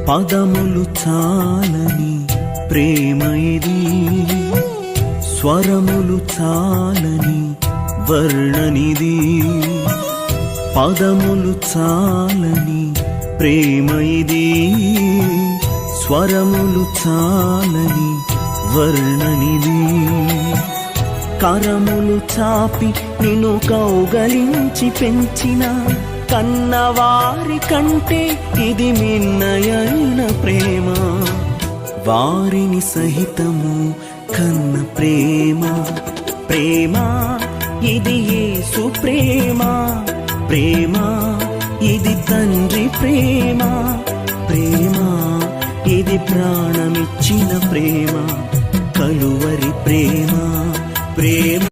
పదములు చాలని ప్రేమ ఇది, స్వరములు చాలని వర్ణనిది. పదములు చాలని ప్రేమ ఇది, స్వరములు చాలని వర్ణనిది. కరములు చాపి నిన్ను కౌగలించి పెంచిన కన్నవారి కంటే ఇది మిన్నయైన ప్రేమ. వారిని సహితము కన్న ప్రేమ. ప్రేమ ఇది యేసు ప్రేమ. ప్రేమ ఇది తండ్రి ప్రేమ. ప్రేమ ఇది ప్రాణమిచ్చిన ప్రేమ, కలువరి ప్రేమ. ప్రేమ